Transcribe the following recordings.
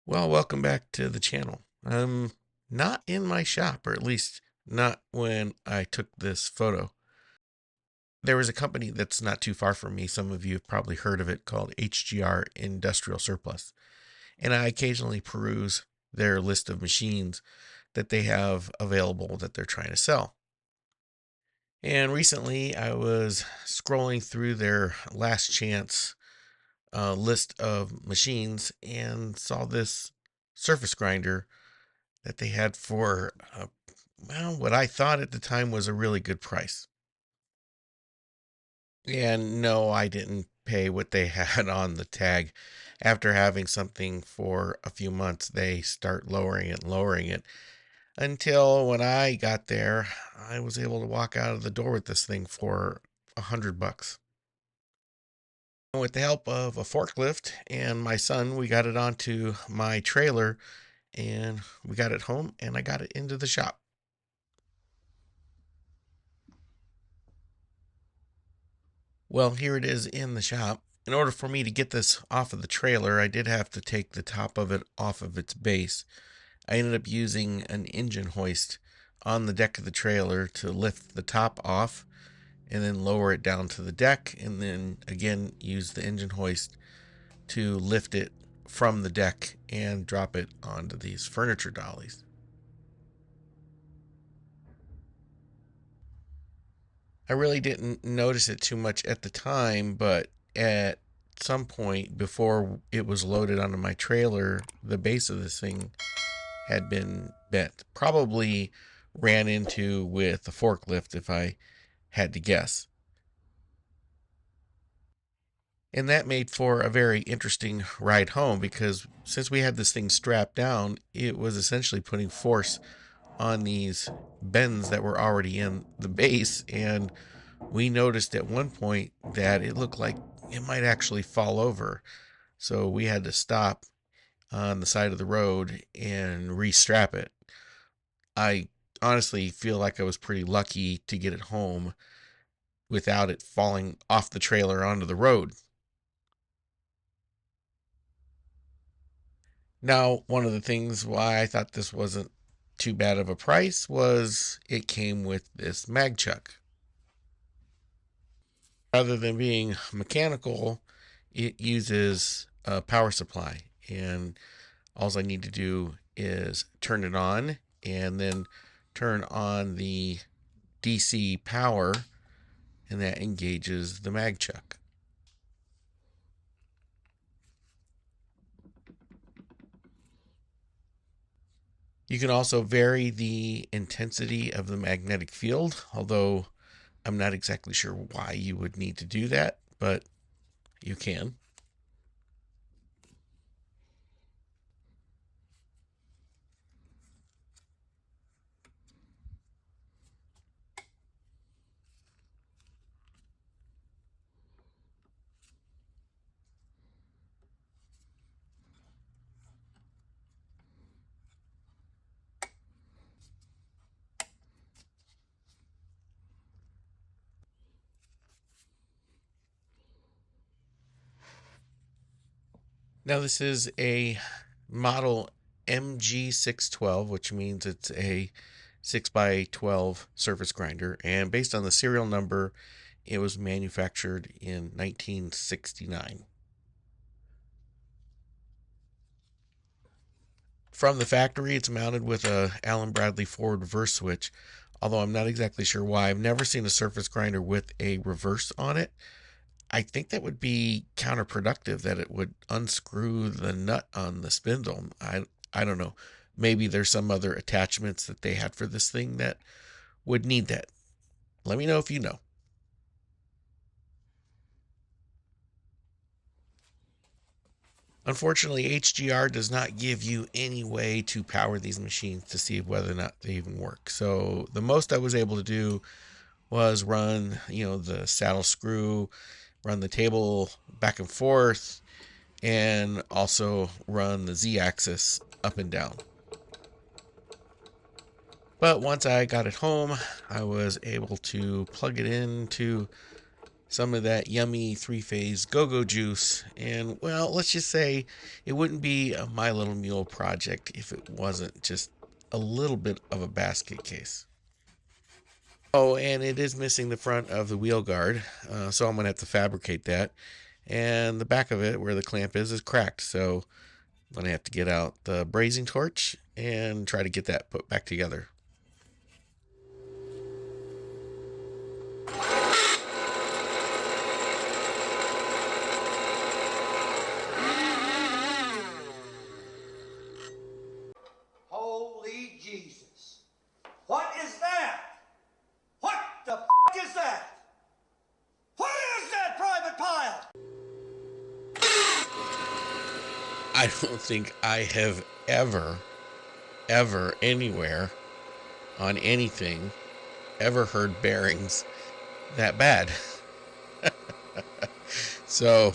Well, welcome back to the channel. I'm not in my shop, or at least not when I took this photo. There was a company that's not too far from me. Some of you have probably heard of it, called HGR Industrial Surplus. And I occasionally peruse their list of machines that they have available that they're trying to sell. And recently I was scrolling through their last chance list of machines and saw this surface grinder that they had for, well, what I thought at the time was a really good price. And no, I didn't pay what they had on the tag. After having something for a few months, they start lowering it and lowering it until when I got there, I was able to walk out of the door with this thing for $100. With the help of a forklift and my son, we got it onto my trailer and we got it home and I got it into the shop. Well, here it is in the shop. In order for me to get this off of the trailer, I did have to take the top of it off of its base. I ended up using an engine hoist on the deck of the trailer to lift the top off and then lower it down to the deck, and then again use the engine hoist to lift it from the deck and drop it onto these furniture dollies. I really didn't notice it too much at the time, but at some point before it was loaded onto my trailer, the base of this thing had been bent. Probably ran into with a forklift if I had to guess. And that made for a very interesting ride home because since we had this thing strapped down, it was essentially putting force on these bends that were already in the base. And we noticed at one point that it looked like it might actually fall over. So we had to stop on the side of the road and restrap it. I honestly feel like I was pretty lucky to get it home without it falling off the trailer onto the road. Now, one of the things why I thought this wasn't too bad of a price was it came with this mag chuck. Rather than being mechanical, it uses a power supply. And all I need to do is turn it on and then turn on the DC power, and that engages the mag chuck. You can also vary the intensity of the magnetic field, although I'm not exactly sure why you would need to do that, but you can. Now, this is a model MG612, which means it's a 6 by 12 surface grinder. And based on the serial number, it was manufactured in 1969. From the factory, it's mounted with a Allen Bradley forward reverse switch, although I'm not exactly sure why. I've never seen a surface grinder with a reverse on it. I think that would be counterproductive, that it would unscrew the nut on the spindle. I don't know. Maybe there's some other attachments that they had for this thing that would need that. Let me know if you know. Unfortunately, HGR does not give you any way to power these machines to see whether or not they even work. So the most I was able to do was run, the saddle screw, run the table back and forth, and also run the Z-axis up and down. But once I got it home, I was able to plug it into some of that yummy three-phase go-go juice. And, well, let's just say it wouldn't be a My Little Mule project if it wasn't just a little bit of a basket case. Oh, and it is missing the front of the wheel guard, so I'm going to have to fabricate that. And the back of it, where the clamp is cracked, so I'm going to have to get out the brazing torch and try to get that put back together. Holy Jesus. What is that? What the is that? What is that, Private Pile? I don't think I have ever, anywhere, on anything, ever heard bearings that bad. So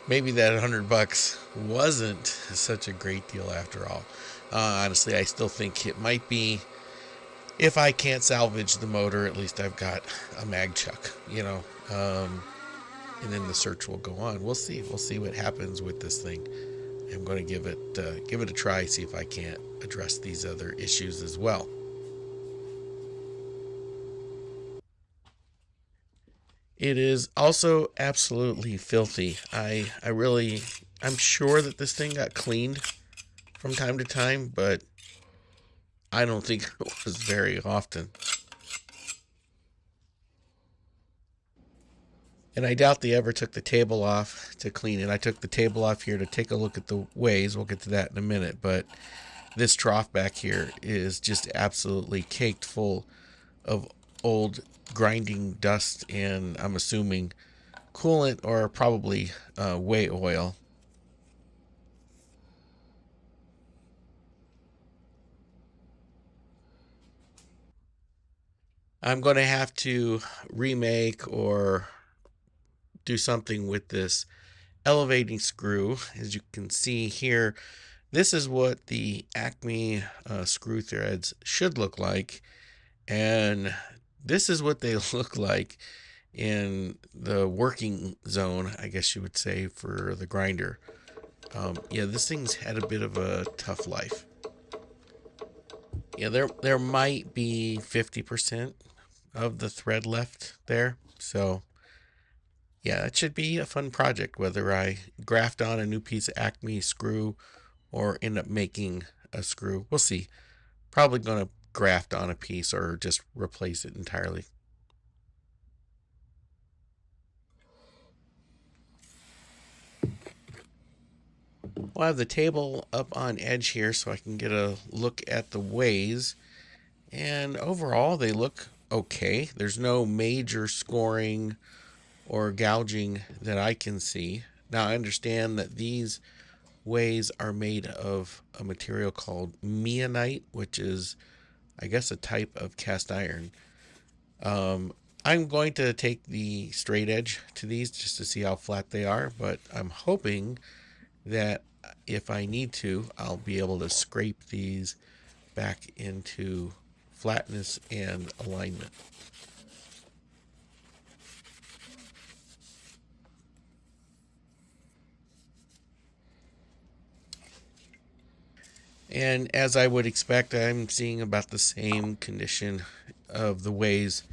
maybe that $100 wasn't such a great deal after all. Honestly, I still think it might be. If I can't salvage the motor, at least I've got a mag chuck, and then the search will go on. We'll see. We'll see what happens with this thing. I'm going to give it a try, see if I can't address these other issues as well. It is also absolutely filthy. I'm sure that this thing got cleaned from time to time, but I don't think it was very often. And I doubt they ever took the table off to clean it. I took the table off here to take a look at the ways. We'll get to that in a minute. But this trough back here is just absolutely caked full of old grinding dust and, I'm assuming, coolant or probably whey oil. I'm going to have to remake or do something with this elevating screw. As you can see here, this is what the Acme screw threads should look like, and this is what they look like in the working zone, I guess you would say, for the grinder. Yeah, this thing's had a bit of a tough life. Yeah, there might be 50% of the thread left there, so yeah, it should be a fun project, whether I graft on a new piece of Acme screw or end up making a screw. We'll see. Probably going to graft on a piece or just replace it entirely. We'll have the table up on edge here so I can get a look at the ways. And overall, they look okay. There's no major scoring or gouging that I can see. Now, I understand that these ways are made of a material called meonite, which is, I guess, a type of cast iron. I'm going to take the straight edge to these just to see how flat they are, but I'm hoping that if I need to, I'll be able to scrape these back into flatness and alignment. And as I would expect, I'm seeing about the same condition of the ways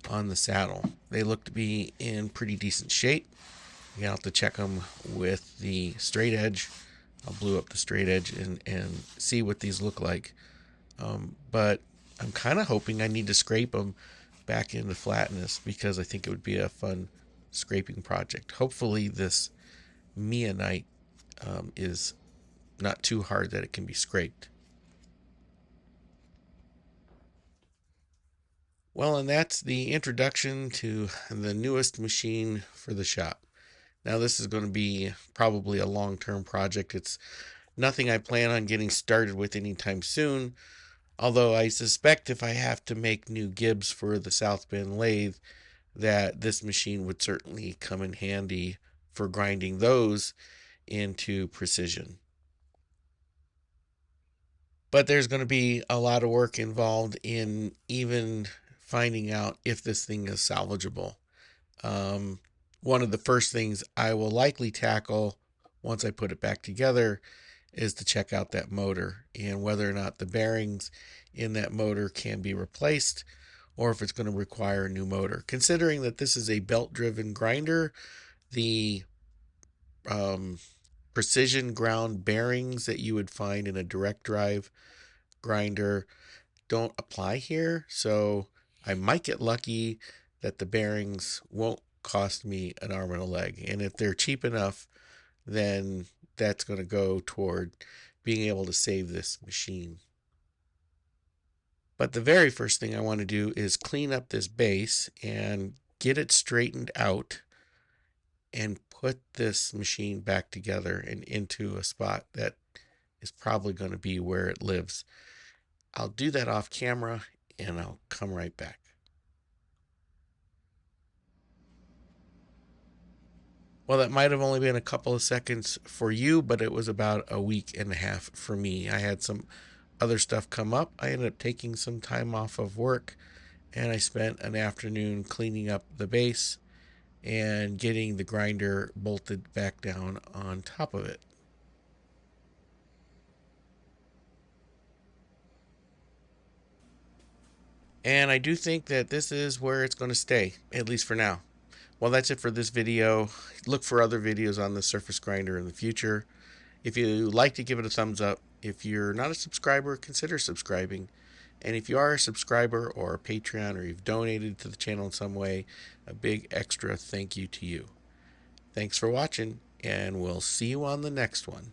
on the saddle. They look to be in pretty decent shape. You have to check them with the straight edge. I'll blue up the straight edge and see what these look like. But I'm kind of hoping I need to scrape them back into flatness because I think it would be a fun scraping project. Hopefully this meonite is not too hard that it can be scraped. Well, and that's the introduction to the newest machine for the shop. Now, this is going to be probably a long-term project. It's nothing I plan on getting started with anytime soon, although I suspect if I have to make new gibs for the South Bend lathe, that this machine would certainly come in handy for grinding those into precision. But there's going to be a lot of work involved in even finding out if this thing is salvageable. One of the first things I will likely tackle once I put it back together is to check out that motor and whether or not the bearings in that motor can be replaced or if it's going to require a new motor. Considering that this is a belt driven grinder, the um, precision ground bearings that you would find in a direct drive grinder don't apply here. So I might get lucky that the bearings won't cost me an arm and a leg. And if they're cheap enough, then that's going to go toward being able to save this machine. But the very first thing I want to do is clean up this base and get it straightened out and put this machine back together and into a spot that is probably going to be where it lives. I'll do that off camera and I'll come right back. Well, that might have only been a couple of seconds for you, but it was about a week and a half for me. I had some other stuff come up. I ended up taking some time off of work and I spent an afternoon cleaning up the base and getting the grinder bolted back down on top of it. And I do think that this is where it's going to stay, at least for now. Well, that's it for this video. Look for other videos on the surface grinder in the future. If you like to give it a thumbs up. If you're not a subscriber, consider subscribing. And if you are a subscriber or a Patreon or you've donated to the channel in some way, a big extra thank you to you. Thanks for watching, and we'll see you on the next one.